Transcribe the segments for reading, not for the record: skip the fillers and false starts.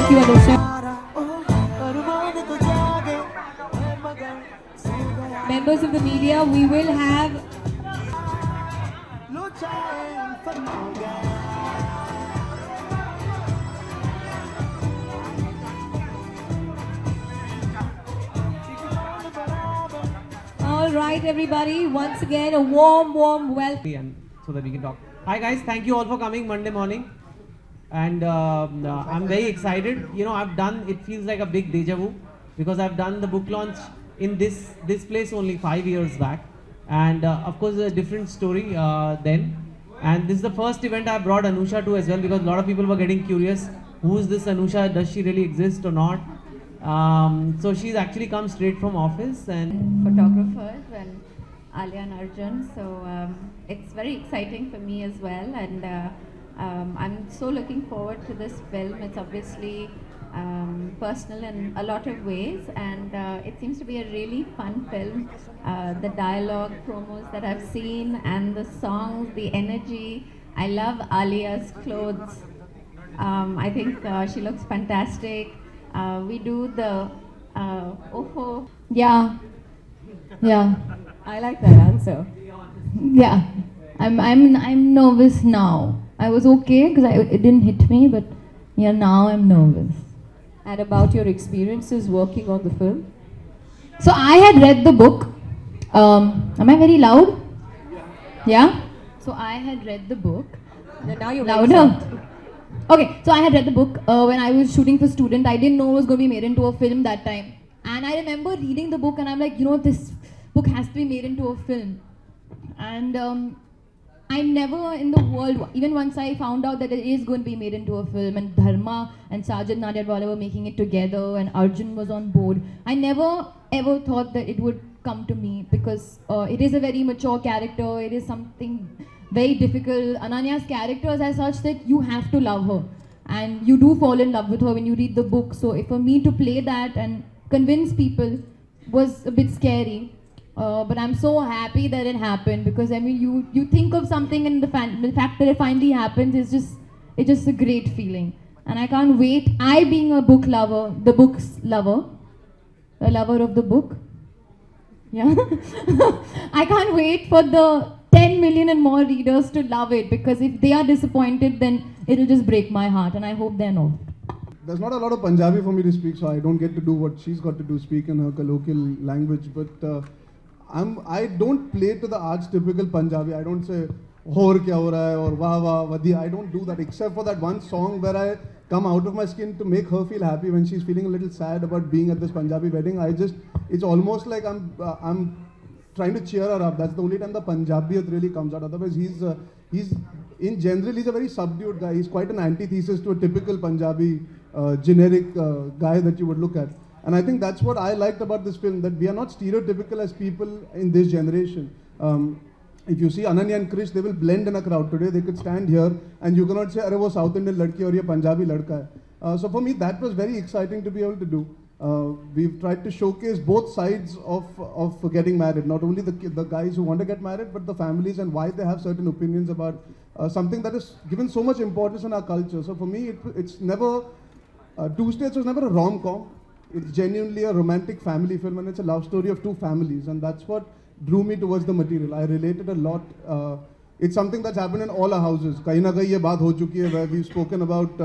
Thank you, Anusha. Members of the media, we will have all right, everybody. Once again, a warm welcome. And so that we can talk. Hi guys, thank you all for coming Monday morning. And I'm very excited. You know, it feels like a big deja vu because I've done the book launch in this place only 5 years back. And of course, a different story then. And this is the first event I brought Anusha to as well, because a lot of people were getting curious. Who is this Anusha? Does she really exist or not? So she's actually come straight from office and photographers and Alia and Arjun. So it's very exciting for me as well, and I'm so looking forward to this film. It's obviously personal in a lot of ways, and it seems to be a really fun film. The dialogue, promos that I've seen, and the songs, the energy. I love Alia's clothes. I think she looks fantastic. We do the oh. Yeah. I like that answer. Yeah. I'm nervous now. I was okay because it didn't hit me, but yeah, now I'm nervous. And about your experiences working on the film? So I had read the book. Am I very loud? Yeah. So I had read the book. Now you're louder. Okay, so I had read the book when I was shooting for Student. I didn't know it was going to be made into a film that time. And I remember reading the book and I'm like, you know, this book has to be made into a film. And I never in the world, even once I found out that it is going to be made into a film and Dharma and Sajid Nadiadwala were making it together and Arjun was on board, I never ever thought that it would come to me, because it is a very mature character, it is something very difficult. Ananya's character is as such that you have to love her and you do fall in love with her when you read the book. So if for me to play that and convince people was a bit scary. But I'm so happy that it happened, because I mean you think of something and the fact that it finally happens is just a great feeling, and I can't wait. I, being a book lover, the book's lover, a lover of the book, yeah, I can't wait for the 10 million and more readers to love it, because if they are disappointed, then it'll just break my heart, and I hope they're not. There's not a lot of Punjabi for me to speak, so I don't get to do what she's got to do, speak in her colloquial language, but I don't play to the archetypical Punjabi. I don't say "Hor kya ho raha hai" or "Wah wah vadiya." I don't do that, except for that one song where I come out of my skin to make her feel happy when she's feeling a little sad about being at this Punjabi wedding. It's almost like I'm trying to cheer her up. That's the only time the Punjabiyat really comes out. Otherwise, he's in general he's a very subdued guy. He's quite an antithesis to a typical Punjabi generic guy that you would look at. And I think that's what I liked about this film, that we are not stereotypical as people in this generation. If you see Ananya and Krish, they will blend in a crowd. Today they could stand here and you cannot say, "Arey wo South Indian ladki aur ye Punjabi ladka hai." So for me that was very exciting to be able to do. We've tried to showcase both sides of getting married, not only the guys who want to get married, but the families and why they have certain opinions about something that is given so much importance in our culture. So for me, it's never, Two States was never a rom-com. It's genuinely a romantic family film, and it's a love story of two families, and that's what drew me towards the material. I related a lot. It's something that's happened in all our houses. कहीं ना कहीं ये बात हो चुकी है, where we've spoken about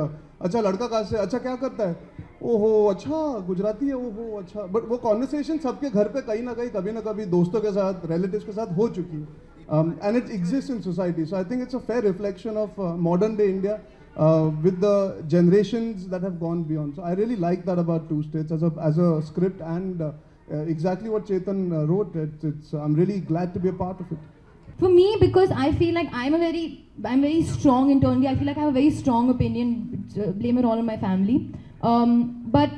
अच्छा लड़का कहाँ से, अच्छा क्या करता है, ओहो अच्छा गुजराती है, ओहो अच्छा. But वो conversation सबके घर पे कहीं ना कहीं कभी ना कभी दोस्तों के साथ, relatives के साथ हो चुकी है, and it exists in society. So I think it's a fair reflection of modern day India. With the generations that have gone beyond. So I really like that about Two States as a script, and exactly what Chetan wrote. I'm really glad to be a part of it. For me, because I feel like I'm very strong internally. I feel like I have a very strong opinion. Blame it all on my family. But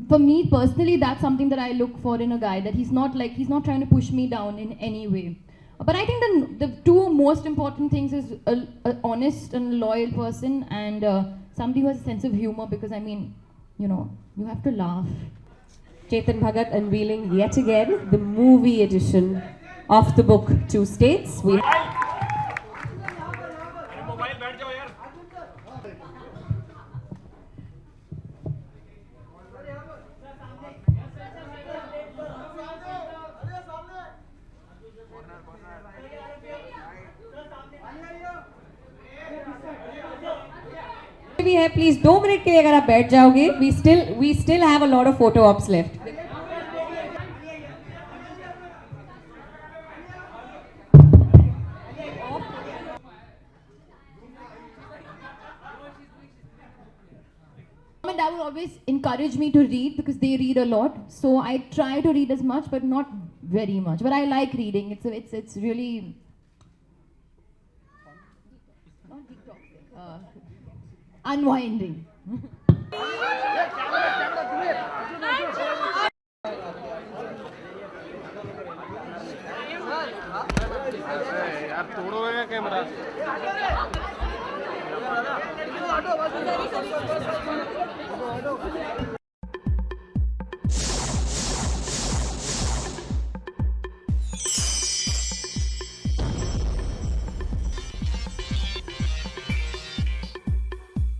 for me personally, that's something that I look for in a guy. That he's not trying to push me down in any way. But I think the two most important things is a honest and loyal person, and somebody who has a sense of humor, because I mean, you know, you have to laugh. Chetan Bhagat unveiling yet again the movie edition of the book Two States. भी है, please 2 minute के लिए अगर आप बैठ जाओगे, we still have a lot of photo ops left. And that would always encourage me to read because they read a lot. So I try to read as much, but not very much. But I like reading. It's really not detoxing, unwinding. यार तोड़ोगे camera